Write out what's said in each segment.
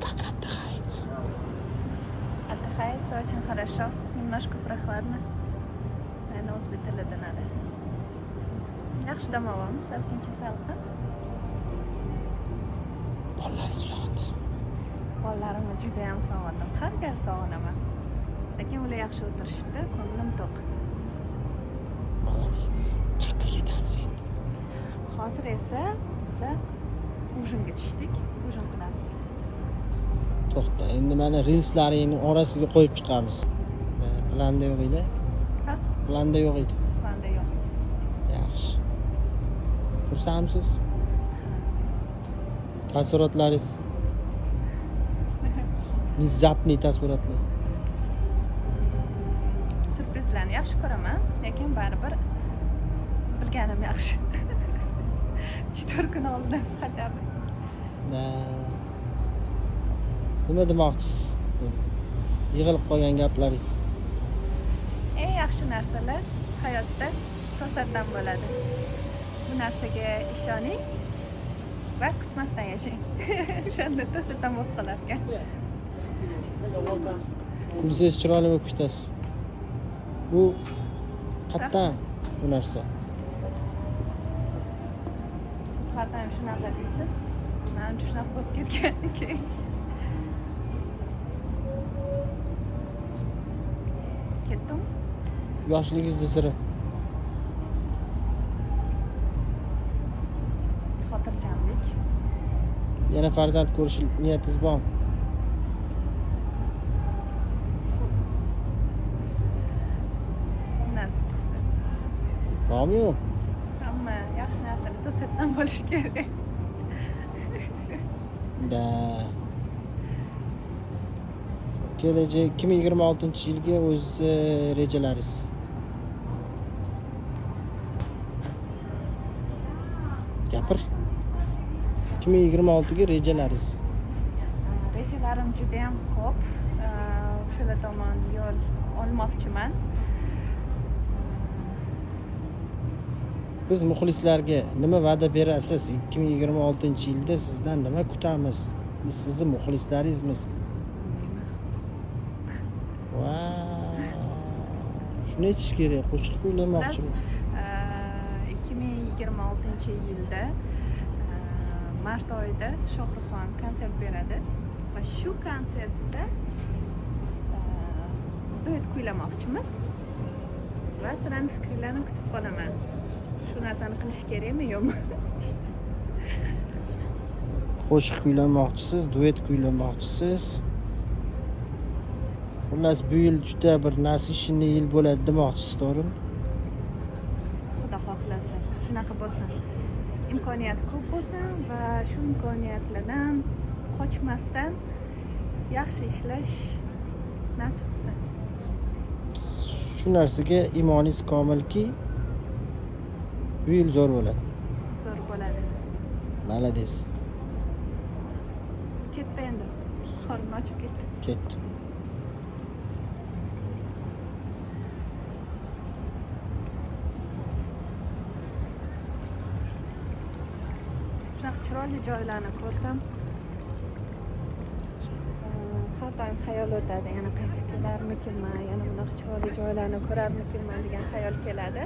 Как отдыхается? Отдыхается очень хорошо. Немножко прохладно. Naynı o'zbektilida nada. Yaxshi dam olamiz, ozgincha salqin. Bolalaringiz sog'indingizmi? Bolalarimni juda ham sog'indim. Har gal sog'inaman. Lekin ular yaxshi o'tirishibdi, ko'nglim to'q. Молодец. Qayerga ketamiz endi? Hozir esa biza ujinga tushdik. Ujin qilamiz. To'xta, endi mana rilslaringni orasiga qo'yib chiqamiz. Planda yo'q edi? Ha? Planda yo'q edi. Planda yo'q. Yaxshi. Xursandmisiz? Taassurotlaringiz? Nizapniy taassurotlar. Surprizlarni yaxshi ko'raman, lekin baribir bilganim yaxshi. 4 kun oldin xajabi. Da. Nima demoqchisiz? Yig'ilib qolgan gaplaringiz. Eng yaxshi narsalar hayotda to'satdan bo'ladi. Bu narsaga ishoning va kutmasdan yashang. O'shanda to'satdan bo'lib qolar ekan. Kulsangiz chiroyli bo'lib ketasiz. Bu qayerdan bu narsa? Siz har doim shunaqa deysiz. Menimcha shunaqa bo'lib ketgan keyin. Ketdim. Yoshligingizni siri. Xotirjamlik. Yana farzand ko'rish niyatingiz bormi? Nasib qilsa. Bormi yo'q? Hamma yaxshi narsalar to'satdan bo'lishi kerak. Da. Kelajak 2026-yilga o'z rejalaringiz. Gapir. 2026 ga rejalaringiz. Rejalarim juda ham ko'p. O'shalar tomon yo'l olmoqchiman. Biz muxlislarga nima va'da berasiz? 2026-yilda sizdan nima kutamiz? Biz sizning muxlislaringizmiz. Shuni aytish kerak, qo'shiq kuylamoqchiman. 2026-yilda mart oyida Shohruxxon konsert beradi va shu konsertda duet kuylamoqchimiz va sizlarning fikrlaringizni kutib qolaman. Shu narsani qilish kerakmi yo'qmi? Qo'shiq kuylamoqchisiz, duet kuylamoqchisiz. Xullas bu yil juda bir nasishli yil bo'ladi demoqchisiz, to'g'rimi? Xudo xohlasa, shunaqa bo'lsin. Imkoniyat ko'p bo'lsin va shu imkoniyatlardan qochmasdan yaxshi ishlash nasib qilsin. Shu narsaga imoningiz komilki, bu yil zo'r bo'ladi. Zo'r bo'ladi. Malades. Ketdi endi. Qornim ochib ketdi. Ketdi. Shunaqa chiroyli joylarni ko'rsam, har doim xayol o'tadi. Yana qaytib kelarmikinman, yana bunaqa chiroyli joylarni ko'rarmikinman degan xayol keladi.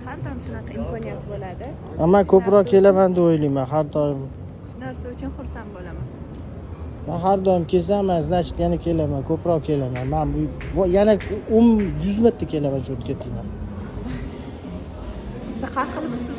Har doim shunaqa imkoniyat bo'ladi. Ammo ko'proq kelaman deb o'ylayman har doim. Narsa uchun xursand bo'laman. Men har doim kelsam, значит yana kelaman, ko'proq kelaman. Men bu yana 100 marta kelaman, jo'tga deyman. Siz har xilmisiz?